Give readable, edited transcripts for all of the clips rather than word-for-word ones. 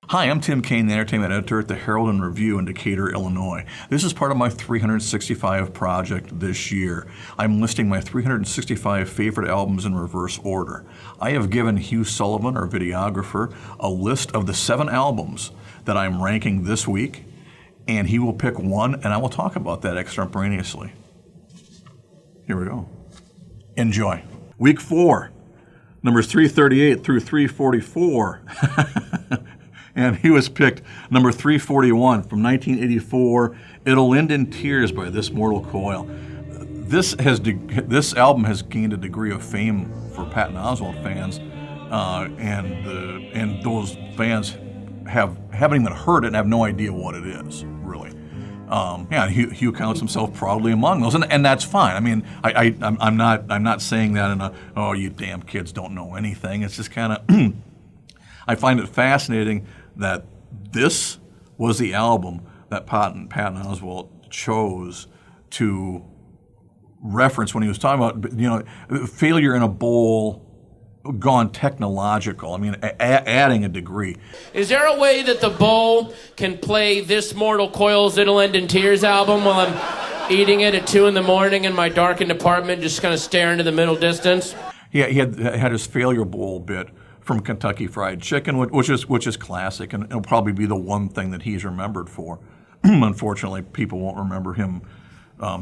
Hi, I'm Tim Kane, the entertainment editor at the Herald and Review in Decatur, Illinois. This is part of my 365 project this year. I'm listing my 365 favorite albums in reverse order. I have given Hugh Sullivan, our videographer, a list of the 7 albums that I'm ranking this week, and he will pick one, and I will talk about that extemporaneously. Here we go. Enjoy. Week 4, numbers 338 through 344. And he was picked number 341 from 1984, It'll End in Tears by This Mortal Coil. This album has gained a degree of fame for Patton Oswalt fans, and those fans haven't even heard it and have no idea what it is, really. Hugh counts himself proudly among those, and that's fine. I mean, I'm not saying that in a, oh, you damn kids don't know anything. It's just kind of I find it fascinating that this was the album that Patton Oswalt chose to reference when he was talking about, failure in a bowl gone technological. I mean, adding a degree. Is there a way that the bowl can play This Mortal Coil's It'll End in Tears album while I'm eating it at 2 in the morning in my darkened apartment, just kind of staring into the middle distance? Yeah, he had his failure bowl bit from Kentucky Fried Chicken, which is classic, and it'll probably be the one thing that he's remembered for. Unfortunately, people won't remember him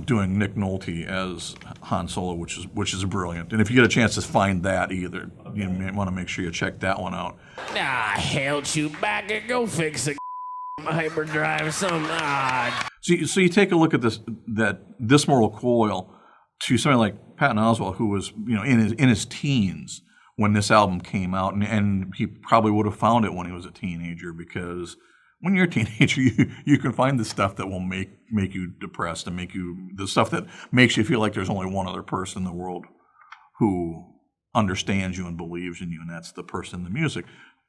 doing Nick Nolte as Han Solo, which is brilliant. And if you get a chance to find that, either you may want to make sure you check that one out. Nah, hell, Chewbacca, go fix a hyperdrive, some odd. So you take a look at this Mortal Coil to somebody like Patton Oswalt, who was in his teens when this album came out, and he probably would have found it when he was a teenager, because when you're a teenager, you can find the stuff that will make you depressed and the stuff that makes you feel like there's only one other person in the world who understands you and believes in you, and that's the person in the music.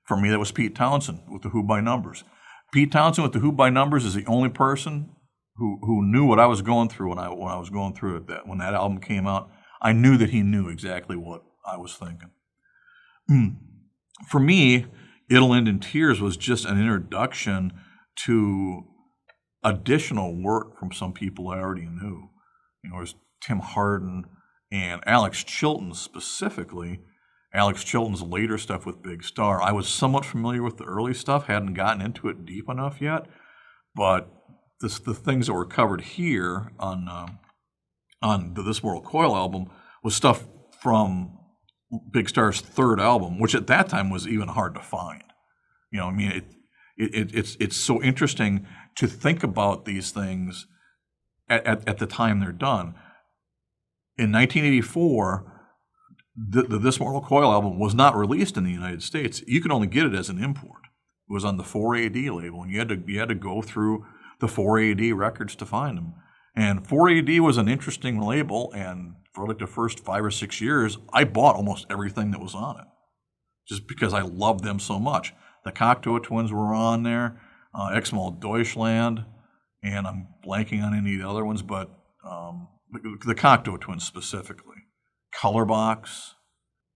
For me, that was Pete Townshend with the Who by Numbers. Pete Townshend with the Who by Numbers is the only person who knew what I was going through when I was going through it. When that album came out, I knew that he knew exactly what I was thinking. For me, It'll End in Tears was just an introduction to additional work from some people I already knew. There's Tim Hardin and Alex Chilton specifically. Alex Chilton's later stuff with Big Star. I was somewhat familiar with the early stuff, hadn't gotten into it deep enough yet, but the things that were covered here on the This Mortal Coil album was stuff from Big Star's 3rd album, which at that time was even hard to find. It's so interesting to think about these things at the time they're done. In 1984, the This Mortal Coil album was not released in the United States. You could only get it as an import. It was on the 4AD label, and you had to go through the 4AD records to find them. And 4AD was an interesting label, and for like the first 5 or 6 years, I bought almost everything that was on it, just because I loved them so much. The Cocteau Twins were on there, Exmal Deutschland, and I'm blanking on any of the other ones, but the Cocteau Twins specifically. Colorbox.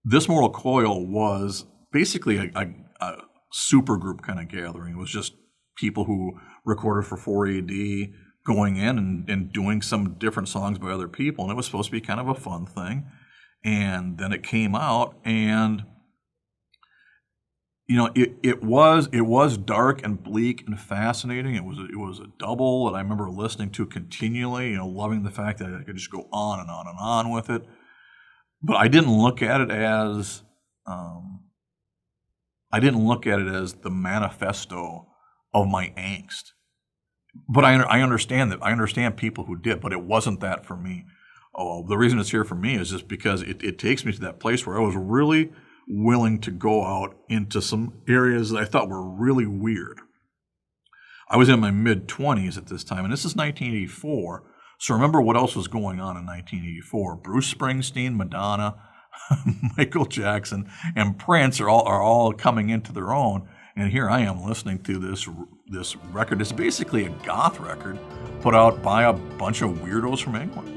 This Mortal Coil was basically a super group kind of gathering. It was just people who recorded for 4AD, going in and doing some different songs by other people, and it was supposed to be kind of a fun thing. And then it came out, and it was dark and bleak and fascinating. It was a double that I remember listening to continually, loving the fact that I could just go on and on and on with it. But I didn't look at it as the manifesto of my angst. But I understand that. I understand people who did, but it wasn't that for me. The reason it's here for me is just because it takes me to that place where I was really willing to go out into some areas that I thought were really weird. I was in my mid-20s at this time, and this is 1984. So remember what else was going on in 1984. Bruce Springsteen, Madonna, Michael Jackson, and Prince are all coming into their own. And here I am listening to this record. It's basically a goth record put out by a bunch of weirdos from England.